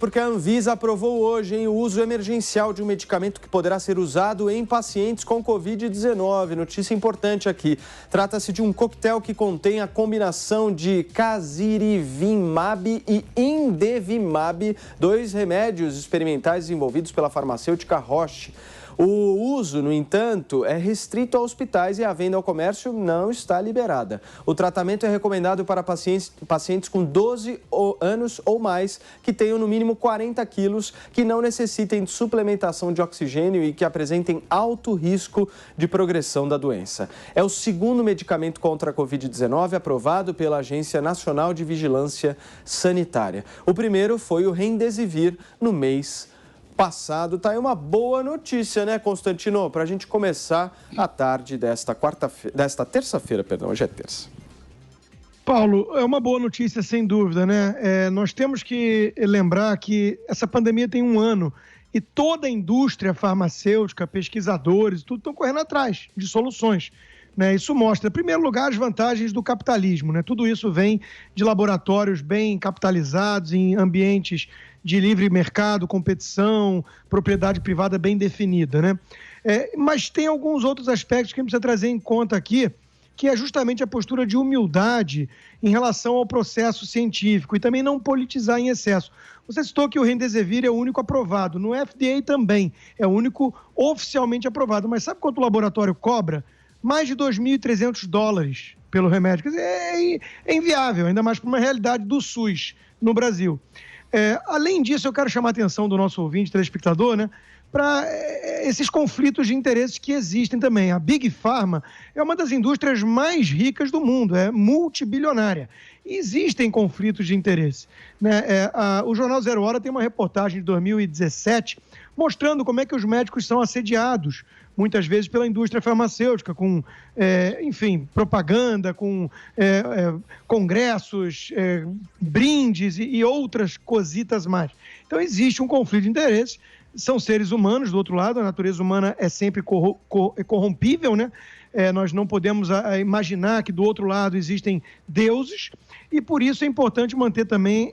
Porque a Anvisa aprovou hoje o uso emergencial de um medicamento que poderá ser usado em pacientes com Covid-19. Notícia importante aqui. Trata-se de um coquetel que contém a combinação de casirivimab e indevimab, 2 remédios experimentais desenvolvidos pela farmacêutica Roche. O uso, no entanto, é restrito a hospitais e a venda ao comércio não está liberada. O tratamento é recomendado para pacientes com 12 anos ou mais, que tenham no mínimo 40 quilos, que não necessitem de suplementação de oxigênio e que apresentem alto risco de progressão da doença. É o segundo medicamento contra a Covid-19 aprovado pela Agência Nacional de Vigilância Sanitária. O primeiro foi o Remdesivir no mês passado. Tá aí uma boa notícia, né, Constantino? Para a gente começar a tarde desta terça-feira, hoje é terça. Paulo, é uma boa notícia, sem dúvida, né? Nós temos que lembrar que essa pandemia tem 1 ano e toda a indústria farmacêutica, pesquisadores, tudo estão correndo atrás de soluções. Né? Isso mostra, em primeiro lugar, as vantagens do capitalismo. Né? Tudo isso vem de laboratórios bem capitalizados, em ambientes de livre mercado, competição, propriedade privada bem definida. Né? Mas tem alguns outros aspectos que a gente precisa trazer em conta aqui, que é justamente a postura de humildade em relação ao processo científico e também não politizar em excesso. Você citou que o Remdesivir é o único aprovado, no FDA também é o único oficialmente aprovado, mas sabe quanto o laboratório cobra? Mais de $2.300 pelo remédio. Quer dizer, é inviável, ainda mais para uma realidade do SUS no Brasil. Além disso, eu quero chamar a atenção do nosso ouvinte, telespectador, né, para esses conflitos de interesses que existem também. A Big Pharma é uma das indústrias mais ricas do mundo, é multibilionária. E existem conflitos de interesse. Né? O Jornal Zero Hora tem uma reportagem de 2017 mostrando como é que os médicos são assediados, muitas vezes pela indústria farmacêutica, com, propaganda, com congressos, brindes e outras cositas mais. Então, existe um conflito de interesse. São seres humanos, do outro lado, a natureza humana é sempre corrompível, né? Nós não podemos imaginar que do outro lado existem deuses, e por isso é importante manter também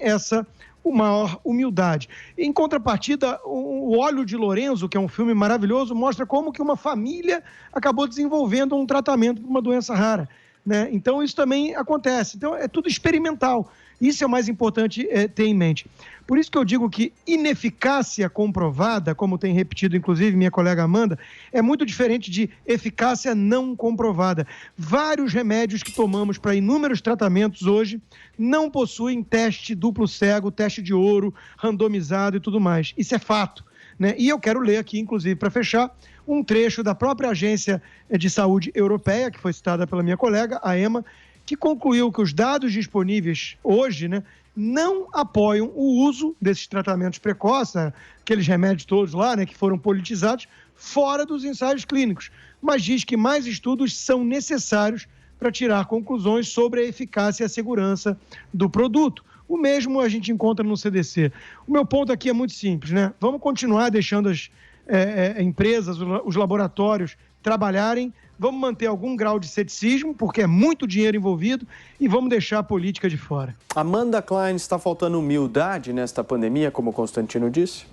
maior humildade. Em contrapartida, o Óleo de Lorenzo, que é um filme maravilhoso, mostra como que uma família acabou desenvolvendo um tratamento para uma doença rara. Né? Então, isso também acontece. Então, é tudo experimental. Isso é o mais importante ter em mente. Por isso que eu digo que ineficácia comprovada, como tem repetido, inclusive, minha colega Amanda, é muito diferente de eficácia não comprovada. Vários remédios que tomamos para inúmeros tratamentos hoje não possuem teste duplo cego, teste de ouro, randomizado e tudo mais. Isso é fato. Né? E eu quero ler aqui, inclusive, para fechar, um trecho da própria Agência de Saúde Europeia, que foi citada pela minha colega, a EMA, que concluiu que os dados disponíveis hoje, né, não apoiam o uso desses tratamentos precoces, aqueles remédios todos lá, né, que foram politizados, fora dos ensaios clínicos, mas diz que mais estudos são necessários para tirar conclusões sobre a eficácia e a segurança do produto. O mesmo a gente encontra no CDC. O meu ponto aqui é muito simples, né? Vamos continuar deixando as empresas, os laboratórios trabalharem, vamos manter algum grau de ceticismo, porque é muito dinheiro envolvido, e vamos deixar a política de fora. Amanda Klein, está faltando humildade nesta pandemia, como o Constantino disse?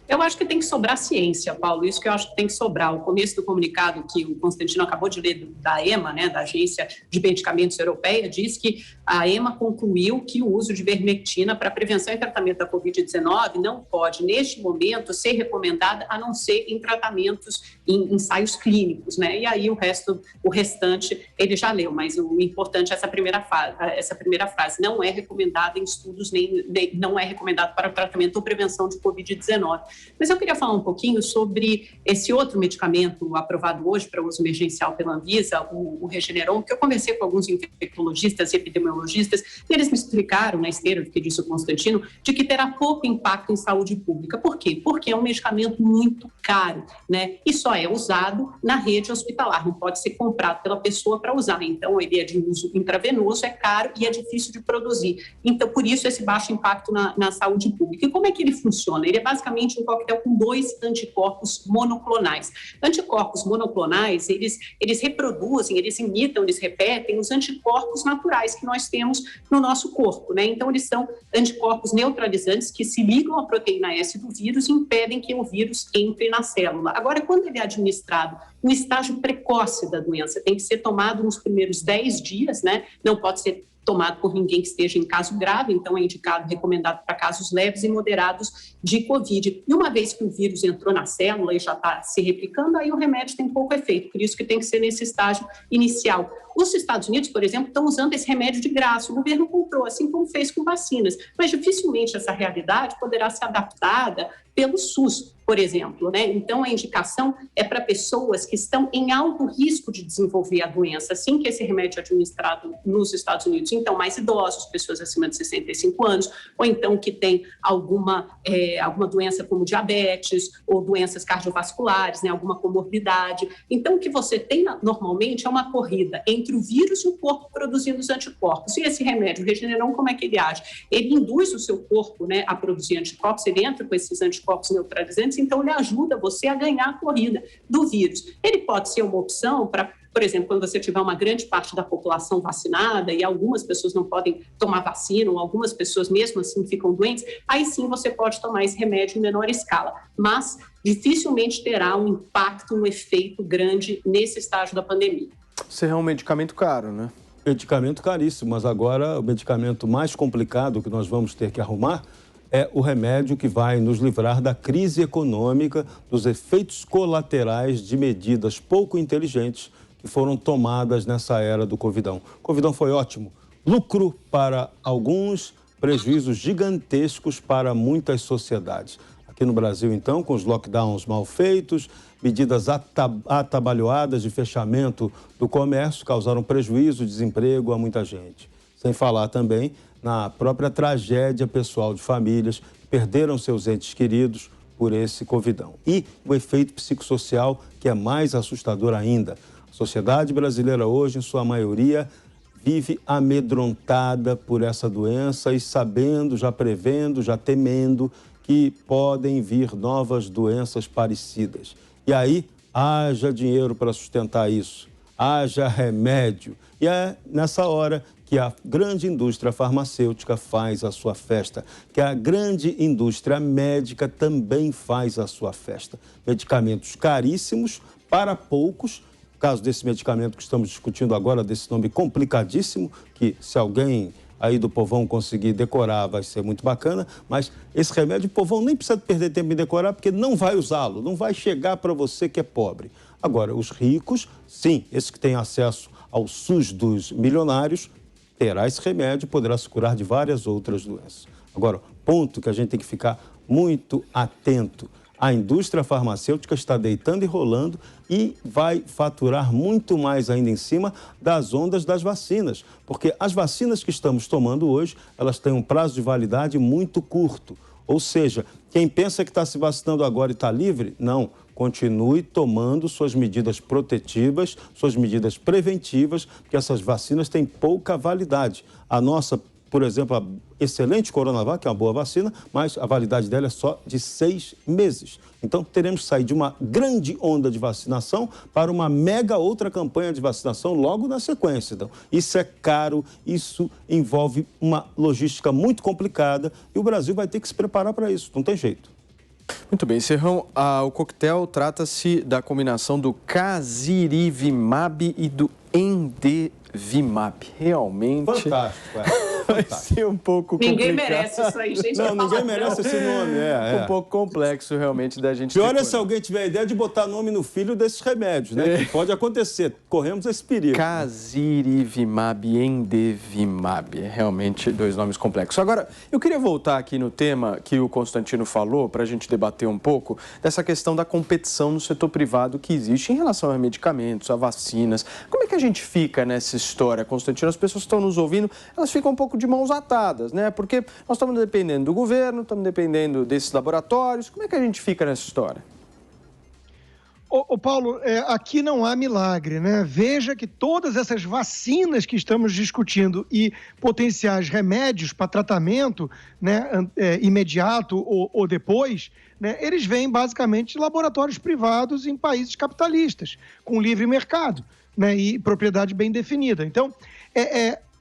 Eu acho que tem que sobrar ciência, Paulo, isso que eu acho que tem que sobrar. O começo do comunicado que o Constantino acabou de ler da EMA, né, da Agência de Medicamentos Europeia, diz que a EMA concluiu que o uso de ivermectina para prevenção e tratamento da Covid-19 não pode, neste momento, ser recomendada a não ser em tratamentos, em ensaios clínicos, né? E aí o restante, ele já leu, mas o importante é essa primeira frase, não é recomendada em estudos, nem não é recomendado para o tratamento ou prevenção de Covid-19. Mas eu queria falar um pouquinho sobre esse outro medicamento aprovado hoje para uso emergencial pela Anvisa, o Regeneron, que eu conversei com alguns infectologistas e epidemiologistas, e eles me explicaram, na esteira do que disse o Constantino, de que terá pouco impacto em saúde pública. Por quê? Porque é um medicamento muito caro, né? E só é usado na rede hospitalar, não pode ser comprado pela pessoa para usar. Então, ele é de uso intravenoso, é caro e é difícil de produzir. Então, por isso, esse baixo impacto na saúde pública. E como é que ele funciona? Ele é basicamente um coquetel com 2 anticorpos monoclonais. Anticorpos monoclonais, eles reproduzem, eles imitam, eles repetem os anticorpos naturais que nós temos no nosso corpo, né? Então, eles são anticorpos neutralizantes que se ligam à proteína S do vírus e impedem que o vírus entre na célula. Agora, quando ele é administrado no estágio precoce da doença, tem que ser tomado nos primeiros 10 dias, né? Não pode ser tomado por ninguém que esteja em caso grave, então é indicado, recomendado para casos leves e moderados de Covid. E uma vez que o vírus entrou na célula e já está se replicando, aí o remédio tem pouco efeito, por isso que tem que ser nesse estágio inicial. Os Estados Unidos, por exemplo, estão usando esse remédio de graça, o governo comprou, assim como fez com vacinas, mas dificilmente essa realidade poderá ser adaptada pelo SUS, por exemplo, né? Então, a indicação é para pessoas que estão em alto risco de desenvolver a doença, assim que esse remédio é administrado nos Estados Unidos. Então, mais idosos, pessoas acima de 65 anos, ou então que tem alguma doença como diabetes ou doenças cardiovasculares, né? Alguma comorbidade. Então, o que você tem normalmente é uma corrida entre o vírus e o corpo produzindo os anticorpos. E esse remédio, o Regeneron, como é que ele age? Ele induz o seu corpo, né, a produzir anticorpos, ele entra com esses anticorpos neutralizantes, então ele ajuda você a ganhar a corrida do vírus. Ele pode ser uma opção para, por exemplo, quando você tiver uma grande parte da população vacinada e algumas pessoas não podem tomar vacina ou algumas pessoas mesmo assim ficam doentes, aí sim você pode tomar esse remédio em menor escala, mas dificilmente terá um impacto, um efeito grande nesse estágio da pandemia. Isso é um medicamento caro, né? Medicamento caríssimo, mas agora o medicamento mais complicado que nós vamos ter que arrumar é o remédio que vai nos livrar da crise econômica, dos efeitos colaterais de medidas pouco inteligentes que foram tomadas nessa era do Covidão. O Covidão foi ótimo. Lucro para alguns, prejuízos gigantescos para muitas sociedades. Aqui no Brasil, então, com os lockdowns mal feitos, medidas atabalhoadas de fechamento do comércio causaram prejuízo e desemprego a muita gente. Sem falar também na própria tragédia pessoal de famílias que perderam seus entes queridos por esse Covidão. E o efeito psicossocial, que é mais assustador ainda. A sociedade brasileira hoje, em sua maioria, vive amedrontada por essa doença e sabendo, já prevendo, já temendo que podem vir novas doenças parecidas. E aí, haja dinheiro para sustentar isso, haja remédio. E é nessa hora que a grande indústria farmacêutica faz a sua festa, que a grande indústria médica também faz a sua festa. Medicamentos caríssimos para poucos. No caso desse medicamento que estamos discutindo agora, desse nome complicadíssimo, que se alguém aí do povão conseguir decorar vai ser muito bacana, mas esse remédio o povão nem precisa perder tempo em decorar porque não vai usá-lo, não vai chegar para você que é pobre. Agora, os ricos, sim, esse que tem acesso ao SUS dos milionários, terá esse remédio e poderá se curar de várias outras doenças. Agora, ponto que a gente tem que ficar muito atento. A indústria farmacêutica está deitando e rolando e vai faturar muito mais ainda em cima das ondas das vacinas. Porque as vacinas que estamos tomando hoje, elas têm um prazo de validade muito curto. Ou seja, quem pensa que está se vacinando agora e está livre, não. Continue tomando suas medidas protetivas, suas medidas preventivas, porque essas vacinas têm pouca validade. A nossa, por exemplo, a excelente Coronavac, que é uma boa vacina, mas a validade dela é só de 6 meses. Então, teremos que sair de uma grande onda de vacinação para uma mega outra campanha de vacinação logo na sequência. Então, isso é caro, isso envolve uma logística muito complicada e o Brasil vai ter que se preparar para isso, não tem jeito. Muito bem, Serrão, o coquetel trata-se da combinação do Casirivimab e do Endevimab. Realmente... Fantástico, Vai ser um pouco complicado. Ninguém merece isso aí, gente. Não, ninguém merece esse nome, Um pouco complexo, realmente, da gente... Pior é se alguém tiver a ideia de botar nome no filho desses remédios, né? Que pode acontecer, corremos esse perigo. Casirivimab e Endevimab, realmente 2 nomes complexos. Agora, eu queria voltar aqui no tema que o Constantino falou, para a gente debater um pouco, dessa questão da competição no setor privado que existe em relação a medicamentos, a vacinas. Como é que a gente fica nessa história, Constantino? As pessoas que estão nos ouvindo, elas ficam um pouco de mãos atadas, né? Porque nós estamos dependendo do governo, estamos dependendo desses laboratórios. Como é que a gente fica nessa história? Paulo, aqui não há milagre, né? Veja que todas essas vacinas que estamos discutindo e potenciais remédios para tratamento, né, imediato ou depois, né, eles vêm basicamente de laboratórios privados em países capitalistas, com livre mercado, né, e propriedade bem definida. Então,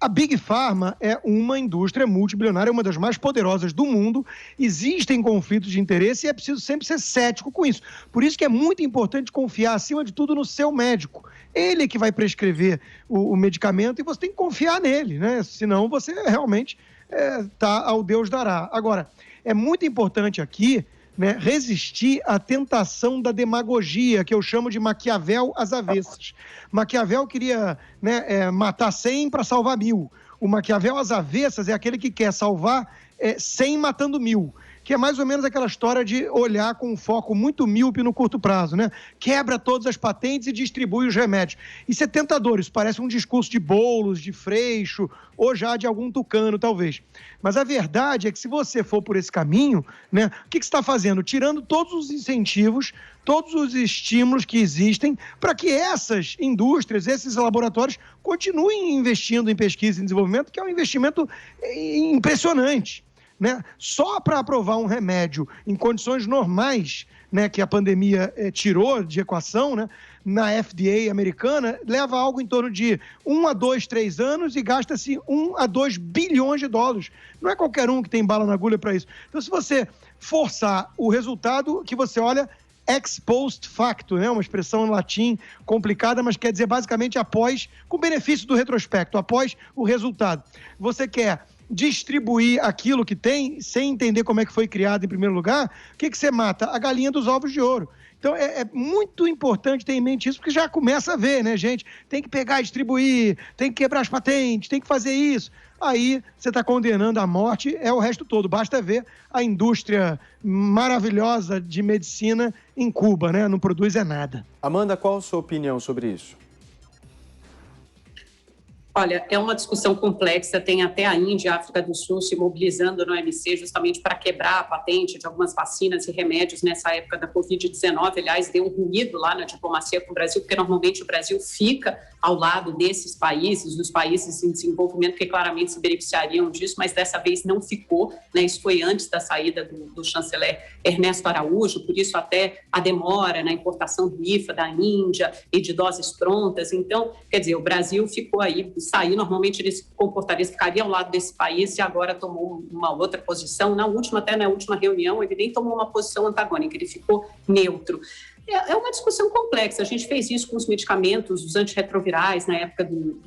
a Big Pharma é uma indústria multibilionária, uma das mais poderosas do mundo. Existem conflitos de interesse e é preciso sempre ser cético com isso. Por isso que é muito importante confiar, acima de tudo, no seu médico. Ele que vai prescrever o medicamento e você tem que confiar nele, né? Senão você realmente está ao Deus dará. Agora, é muito importante aqui, né, resistir à tentação da demagogia, que eu chamo de Maquiavel às avessas. Maquiavel queria, né, matar 100 para salvar 1000. O Maquiavel às avessas é aquele que quer salvar 100 matando 1000, que é mais ou menos aquela história de olhar com um foco muito míope no curto prazo, né? Quebra todas as patentes e distribui os remédios. Isso é tentador, isso parece um discurso de Boulos, de Freixo, ou já de algum tucano, talvez. Mas a verdade é que se você for por esse caminho, né, o que você está fazendo? Tirando todos os incentivos, todos os estímulos que existem para que essas indústrias, esses laboratórios, continuem investindo em pesquisa e desenvolvimento, que é um investimento impressionante. Né? Só para aprovar um remédio em condições normais, né, que a pandemia tirou de equação, né, na FDA americana, leva algo em torno de 1 a 2, 3 anos e gasta-se 1 a 2 bilhões de dólares. Não é qualquer um que tem bala na agulha para isso. Então, se você forçar o resultado que você olha ex post facto, né? Uma expressão em latim complicada, mas quer dizer basicamente após, com benefício do retrospecto, após o resultado. Você quer distribuir aquilo que tem, sem entender como é que foi criado em primeiro lugar, o que você mata? A galinha dos ovos de ouro. Então, é muito importante ter em mente isso, porque já começa a ver, né, gente? Tem que pegar e distribuir, tem que quebrar as patentes, tem que fazer isso. Aí você está condenando à morte, o resto todo. Basta ver a indústria maravilhosa de medicina em Cuba, né? Não produz nada. Amanda, qual a sua opinião sobre isso? Olha, é uma discussão complexa, tem até a Índia e a África do Sul se mobilizando no OMC justamente para quebrar a patente de algumas vacinas e remédios nessa época da Covid-19. Aliás, deu um ruído lá na diplomacia com o Brasil, porque normalmente o Brasil fica ao lado desses países, dos países em desenvolvimento que claramente se beneficiariam disso, mas dessa vez não ficou, né? Isso foi antes da saída do chanceler Ernesto Araújo, por isso até a demora na importação do IFA da Índia e de doses prontas. Então, quer dizer, o Brasil ficou aí, sair, normalmente ele se comportaria, ficaria ao lado desse país e agora tomou uma outra posição. Até na última reunião, ele nem tomou uma posição antagônica, ele ficou neutro. É uma discussão complexa. A gente fez isso com os medicamentos, os antirretrovirais, na época do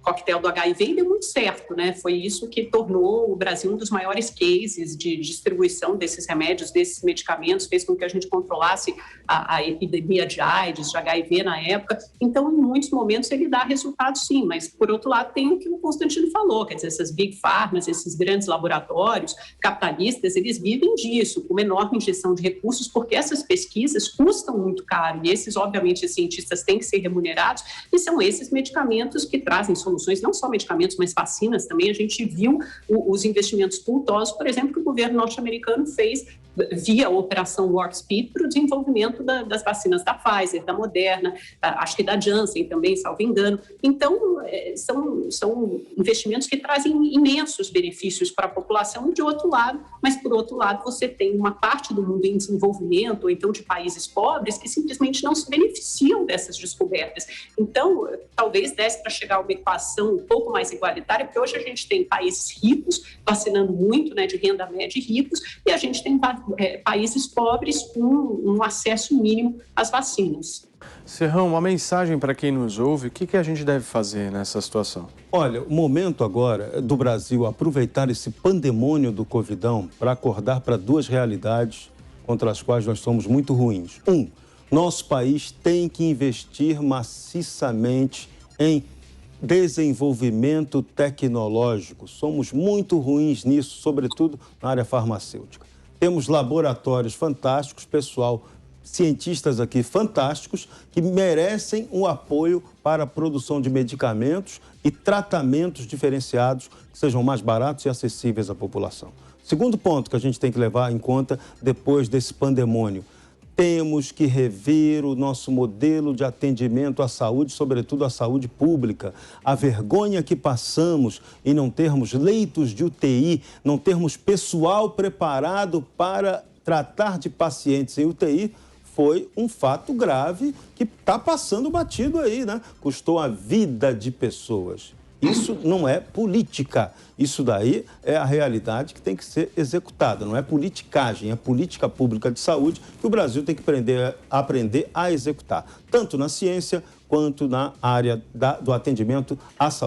coquetel do HIV, e deu muito certo, né? Foi isso que tornou o Brasil um dos maiores cases de distribuição desses remédios, desses medicamentos, fez com que a gente controlasse a epidemia de AIDS, de HIV na época. Então, em muitos momentos, ele dá resultado, sim, mas, por outro lado, tem o que o Constantino falou, quer dizer, essas big pharmas, esses grandes laboratórios capitalistas, eles vivem disso, com uma enorme injeção de recursos, porque essas pesquisas custam muito caro, e esses, obviamente, os cientistas têm que ser remunerados, e são esses medicamentos que trazem soluções, não só medicamentos, mas vacinas também. A gente viu os investimentos cultosos, por exemplo, que o governo norte-americano fez via a Operação Warp Speed para o desenvolvimento das vacinas da Pfizer, da Moderna, acho que da Janssen também, salvo engano. Então, são investimentos que trazem imensos benefícios para a população de outro lado, mas, por outro lado, você tem uma parte do mundo em desenvolvimento, ou então de países pobres, que simplesmente não se beneficiam dessas descobertas. Então, talvez desse para chegar a uma equação um pouco mais igualitária, porque hoje a gente tem países ricos vacinando muito, né, de renda média e ricos, e a gente tem países pobres com um acesso mínimo às vacinas. Serrão, uma mensagem para quem nos ouve, o que a gente deve fazer nessa situação? Olha, o momento agora do Brasil aproveitar esse pandemônio do Covidão para acordar para duas realidades contra as quais nós somos muito ruins. Nosso país tem que investir maciçamente em desenvolvimento tecnológico. Somos muito ruins nisso, sobretudo na área farmacêutica. Temos laboratórios fantásticos, pessoal, cientistas aqui fantásticos, que merecem um apoio para a produção de medicamentos e tratamentos diferenciados que sejam mais baratos e acessíveis à população. Segundo ponto que a gente tem que levar em conta depois desse pandemônio, Temos que rever o nosso modelo de atendimento à saúde, sobretudo à saúde pública. A vergonha que passamos em não termos leitos de UTI, não termos pessoal preparado para tratar de pacientes em UTI, foi um fato grave que está passando batido aí, né? Custou a vida de pessoas. Isso não é política. Isso daí é a realidade que tem que ser executada. Não é politicagem, é política pública de saúde que o Brasil tem que aprender a executar, tanto na ciência quanto na área do atendimento à saúde.